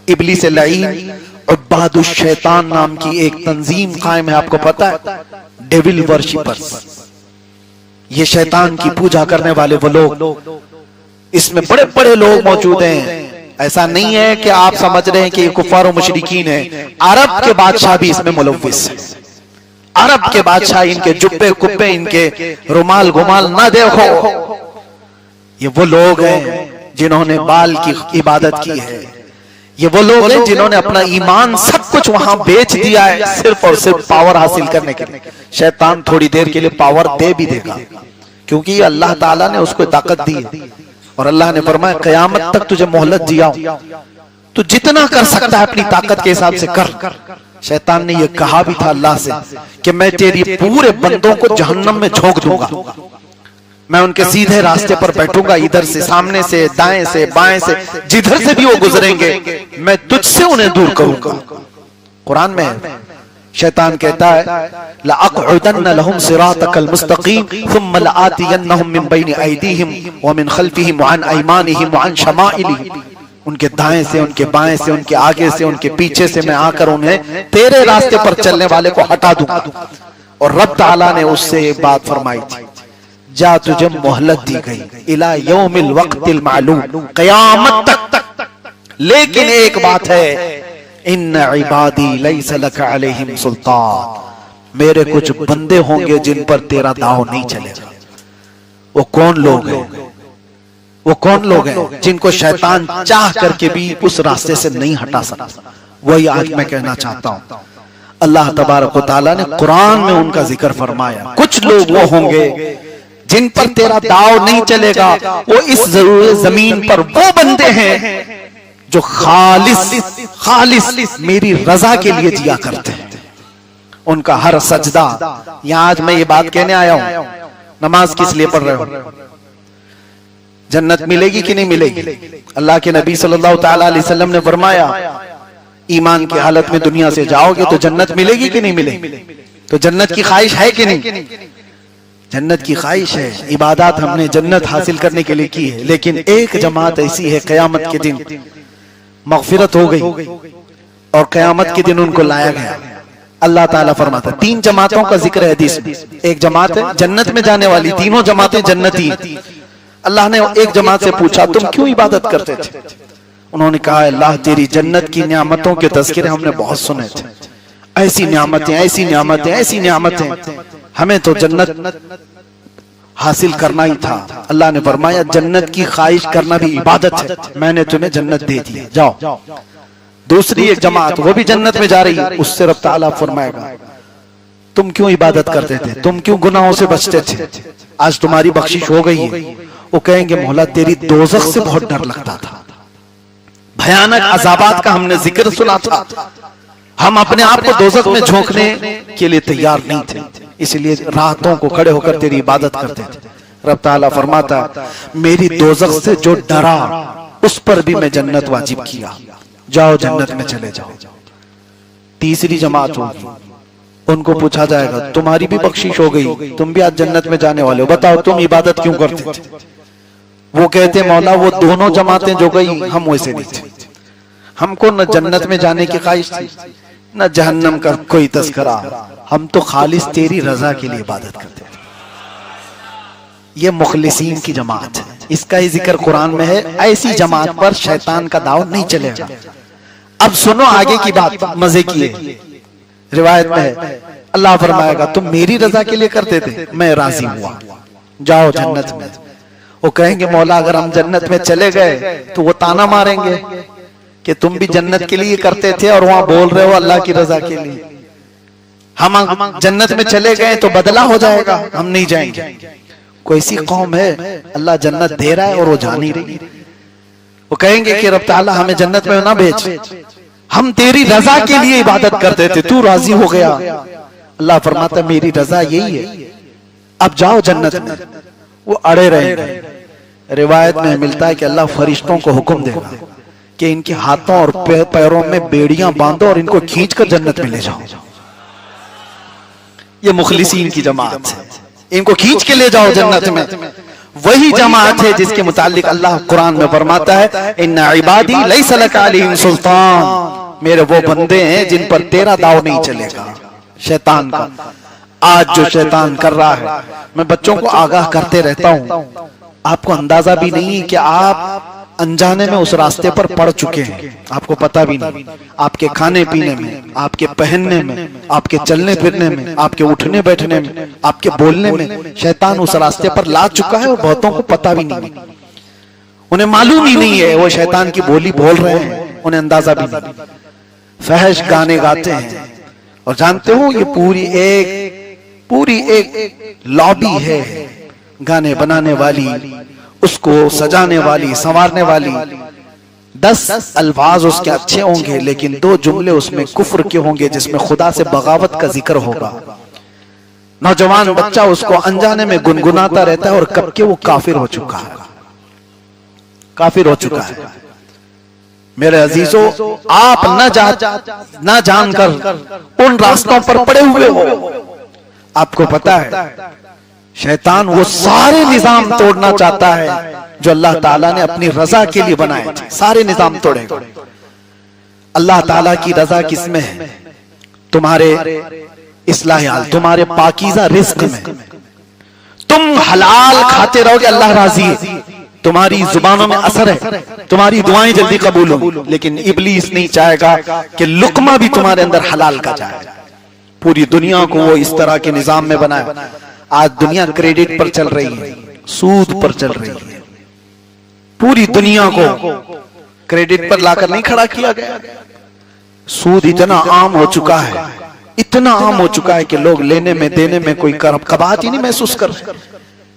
इब्लीस लईन उब्बादुश शैतान नाम की एक तंजीम कायम है, आपको पता है, डेविल वर्शिपर्स, ये शैतान की पूजा करने वाले वो लोग, इसमें बड़े बड़े लोग मौजूद हैं। ऐसा नहीं है कि आप समझ रहे हैं कि ये कुफार और मुशरिकीन है, अरब के बादशाह भी इसमें मुलव्विस है। अरब के बादशाह, इनके जुब्बे कुब्बे, इनके रुमाल गुमाल ना देखो, ये वो लोग हैं जिन्होंने बाल की इबादत की है, ये वो लोग हैं जिन्होंने अपना ईमान सब कुछ वहां बेच दिया है सिर्फ और सिर्फ पावर हासिल करने के लिए। शैतान थोड़ी देर के लिए पावर दे भी देगा, क्योंकि अल्लाह ताला ने उसको ताकत दी है, और अल्लाह ने फरमाया क़यामत तक तुझे मोहलत दिया, तू जितना कर सकता है अपनी ताकत के हिसाब से कर। शैतान ने यह कहा भी था अल्लाह से कि मैं तेरी पूरे बंदों को जहन्नम में झोंक दूंगा, मैं उनके सीधे रास्ते पर बैठूंगा, इधर से, सामने से, दाएं से, बाएं से, जिधर से भी वो गुजरेंगे मैं तुझसे उन्हें दूर करूंगा। कुरान में शैतान कहता है लअक़उदन्न लहुम सिरातकल मुस्तक़ीम सुम्मा लआतियन्नहुम मिन बैनि अयदीहिम व मिन खल्फिहिम व अन अयमानिहिम व अन शमाइलिहिम, उनके दाएं से, उनके बाएं से, उनके आगे से, उनके पीछे से मैं आकर उन्हें तेरे रास्ते पर चलने वाले को हटा दूंगा। और रब ताला ने उससे एक बात फरमाई थी, जा तुझे मोहलत दी गई इला यौमिल वक्तिल मालूम, क़यामत तक। लेकिन एक बात है, इन्न इबादी लैसा लका अलैहिम सुल्तान, मेरे कुछ बंदे होंगे जिन पर तेरा दाव नहीं चलेगा। वो कौन लोग हैं? वो कौन लोग हैं जिनको शैतान चाह करके भी उस रास्ते से नहीं हटा सकता? वही आज मैं कहना चाहता हूं। अल्लाह तबारक व तआला ने कुरान में उनका जिक्र फरमाया, कुछ लोग वो होंगे जिन पर तेरा दाव नहीं चलेगा। वो इस जमीन पर वो बंदे हैं जो खालिस मेरी रजा के लिए जिया करते हैं। उनका हर सजदा, यहां आज मैं ये बात कहने आया हूं, नमाज किस लिए पढ़ रहे हो? जन्नत मिलेगी कि नहीं मिलेगी? अल्लाह के नबी सल्लल्लाहु तआला अलैहि वसल्लम ने फरमाया, ईमान की हालत में दुनिया से जाओगे तो जन्नत मिलेगी कि नहीं मिलेगी? तो जन्नत की ख्वाहिश है कि नहीं? जन्नत की ख्वाहिश है। इबादत हमने जन्नत हासिल करने के लिए की है, लेकिन एक जमात ऐसी है क़यामत के दिन मग़फ़िरत हो गई और क़यामत के दिन उनको लाया गया। अल्लाह ताला फरमाता, तीन जमातों का जिक्र है हदीस में। एक जमात है जन्नत में जाने वाली, तीनों जमातें जन्नती। अल्लाह ने एक जमात से पूछा, तुम क्यों इबादत करते थे? उन्होंने कहा, अल्लाह तेरी जन्नत की नियामतों के तज़किरे हमने बहुत सुने थे, ऐसी नियामतें, ऐसी नियामतें, ऐसी नियामतें, हमें तो जन्नत हासिल करना ही था। अल्लाह ने फरमाया, जन्नत की ख्वाहिश करना भी इबादत है, मैंने तुम्हें जन्नत दे दी, जाओ। दूसरी एक जमात, वो भी जन्नत में जा रही है, उससे रब ताला फरमाएगा, तुम क्यों इबादत करते थे, तुम क्यों गुनाहों से बचते थे, आज तुम्हारी बख्शिश हो गई है। वो कहेंगे, मौला तेरी दोज़ख से बहुत डर लगता था, भयानक अज़ाबात का हमने जिक्र सुना था, हम अपने आप को दोज़ख में झोंकने के लिए तैयार नहीं थे, इसलिए रातों को खड़े होकर तेरी इबादत करते थे। रब ताला फरमाता, मेरी दोज़ख से जो डरा उस पर भी मैं जन्नत वाजिब किया, जाओ जन्नत में चले जाओ। तीसरी जमात होगी, उनको पूछा जाएगा, तुम्हारी भी बख्शिश हो गई, तुम भी आज जन्नत में जाने वाले हो, बताओ तुम इबादत क्यों करते थे? वो कहते, मौला वो दोनों जमातें जो गई हम वैसे नहीं थे, हमको न जन्नत में जाने की ख्वाहिश थी न जहन्नम का कोई तज़किरा, हम तो खालिस तेरी रजा के लिए इबादत करते थे। ये मुखलिसीन की जमात है, इसका ही जिक्र कुरान में है। ऐसी जमात पर शैतान का दाव नहीं चलेगा। अब सुनो आगे की बात, मजे की है। रिवायत में है, अल्लाह फरमाएगा, तुम मेरी रजा के लिए करते थे, मैं राजी हुआ, जाओ जन्नत में। वो कहेंगे, मौला अगर हम जन्नत में चले गए तो वो ताना मारेंगे कि तुम भी जन्नत के लिए करते थे और वहां बोल रहे हो अल्लाह की रजा के लिए। हम जन्नत में चले गए तो बदला हो जाएगा, हम नहीं जाएंगे। कोई सी कौम है अल्लाह जन्नत दे रहा है और वो जा नहीं रही। वो कहेंगे कि रब ताला हमें जन्नत में ना भेज, हम तेरी रजा के लिए इबादत करते थे, तू राजी हो गया। अल्लाह फरमाता, मेरी रजा यही है, अब जाओ जन्नत में। वो अड़े रहेंगे। रिवायत में मिलता है कि अल्लाह फरिश्तों को हुक्म देगा कि इनके हाथों और पैरों में बेड़ियां बांधो और इनको खींचकर जन्नत में ले जाओ। ये मुखलिसीन की जमात है, इनको खींच के ले जाओ जन्नत में। वही जमात है जिसके मुतालिक अल्लाह कुरान में फरमाता है, इन्ना इबादी लैसा लका अलैहिम सुल्तान, मेरे वो बंदे हैं जिन पर तेरा दाव नहीं चलेगा, शैतान का। आज जो शैतान कर रहा है, मैं बच्चों को आगाह करते रहता हूं, आपको अंदाजा भी नहीं है कि आप अनजाने में उस रास्ते पर पड़ चुके हैं, आपको पता भी नहीं। आपके खाने पीने में, आपके पहनने में, आपके चलने फिरने में, आपके उठने बैठने में, आपके बोलने में शैतान उस रास्ते पर ला चुका है और बहुतों को पता भी नहीं, उन्हें मालूम ही नहीं है वो शैतान की बोली बोल रहे हैं, उन्हें अंदाजा भी नहीं। फहश गाने गाते हैं और जानते हो ये पूरी एक लॉबी है गाने बनाने वाली, उसको सजाने वाली, संवारने वाली। 10 अल्फाज उसके अच्छे होंगे लेकिन 2 जुमले उसमें कुफ्र के होंगे जिसमें खुदा से बगावत का जिक्र होगा। नौजवान बच्चा उसको अनजाने में गुनगुनाता रहता है और कब के वो काफिर हो चुका है, काफिर हो चुका है। मेरे अजीजों, आप न जानकर उन रास्तों पर पड़े हुए हो। आपको पता है शैतान वो सारे निजाम तोड़ना चाहता है जो अल्लाह ताला ने अपनी रजा के लिए बनाए थे, सारे निजाम तोड़ेगा। अल्लाह ताला की रजा किसमें है? तुम्हारे इस्लाह हाल, तुम्हारे पाकीज़ा रिस्क में। तुम हलाल खाते रहोगे, अल्लाह राजी है। तुम्हारी जुबानों में असर है, तुम्हारी दुआएं जल्दी कबूल होंगी, लेकिन इब्लीस नहीं चाहेगा कि लुकमा भी तुम्हारे अंदर हलाल का जाए। पूरी दुनिया को वो इस तरह के निजाम में बनाया। आज दुनिया क्रेडिट पर चल रही है, सूद पर चल रही है। पूरी दुनिया को क्रेडिट पर लाकर नहीं खड़ा किया गया। सूद इतना आम हो चुका है, इतना आम हो चुका है कि लोग लेने में देने में कोई कबाहत ही नहीं महसूस कर रहे।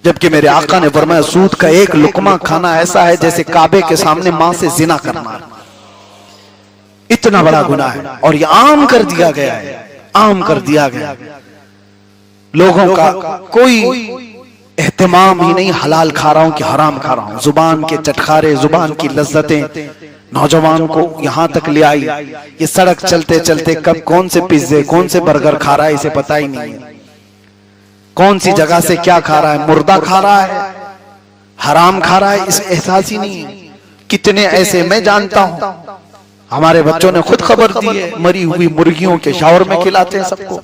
जबकि मेरे आका ने फरमाया सूद का एक लुकमा खाना ऐसा है जैसे काबे के सामने मां से जिना करना। इतना बड़ा गुनाह है और ये आम कर दिया गया है, आम कर दिया गया। लोगों का कोई एहतमाम ही नहीं, हलाल खा रहा हूं कि हराम खा रहा हूं। जुबान के चटखारे, जुबान की लज्जतें नौजवान को यहां तक ले आई। ये सड़क चलते चलते कब कौन से पिज्जे, कौन से बर्गर खा रहा है इसे पता ही नहीं है। कौन सी जगह से क्या खा रहा है, मुर्दा खा रहा है, हराम खा रहा है, इसे एहसास ही नहीं है। कितने ऐसे मैं जानता हूं, हमारे बच्चों ने खुद खबर दी है, मरी हुई मुर्गियों के शावर में खिलाते हैं सबको,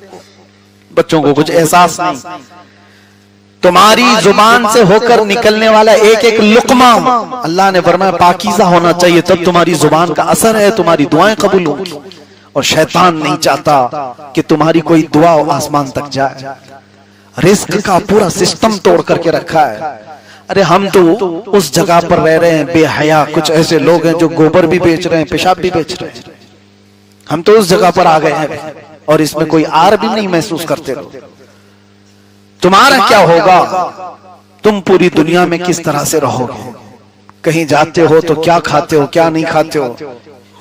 बच्चों को कुछ एहसास नहीं। तुम्हारी जुबान से होकर निकलने वाला एक एक लुकमा अल्लाह ने फरमाया पाकीज़ा होना चाहिए, तब तुम्हारी जुबान का असर है, तुम्हारी दुआएं कबूल होंगी। और शैतान नहीं चाहता कि तुम्हारी कोई दुआ आसमान तक जाए। रिस्क का पूरा सिस्टम तोड़ करके रखा है। अरे हम तो उस जगह पर रह रहे हैं, बेहया कुछ ऐसे लोग हैं जो गोबर भी बेच रहे हैं, पेशाब भी बेच रहे हैं। हम तो उस जगह पर आ गए हैं और इसमें कोई आर भी नहीं महसूस करते रहो। तुम्हारा क्या होगा? तुम पूरी दुनिया में किस तरह से रहोगे? कहीं जाते हो तो क्या खाते हो, क्या नहीं खाते हो?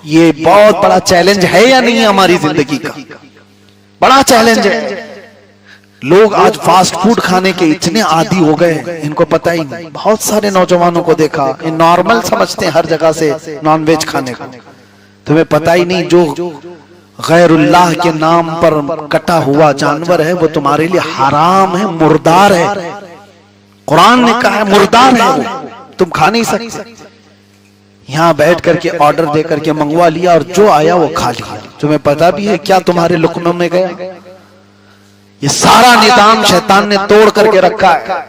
ये बहुत बड़ा चैलेंज है या नहीं है हमारी जिंदगी का? बड़ा चैलेंज है। लोग आज फास्ट फूड खाने के इतने आदी हो गए, इनको पता ही नहीं। बहुत सारे नौजवानों को देखा, ये नॉर्मल समझते हैं हर जगह से नॉनवेज खाने को। तुम्हें पता ही नहीं जो गैरुल्लाह के नाम पर कटा हुआ जानवर है वो तुम्हारे लिए हराम है, मुर्दार है। कुरान ने कहा है मुर्दार है वो, तुम खा नहीं सकते। यहां बैठ करके ऑर्डर दे करके मंगवा लिया और जो आया वो खा लिया। तुम्हें पता भी है क्या तुम्हारे लुकमों में गया? ये सारा निजाम शैतान ने तोड़ करके रखा है।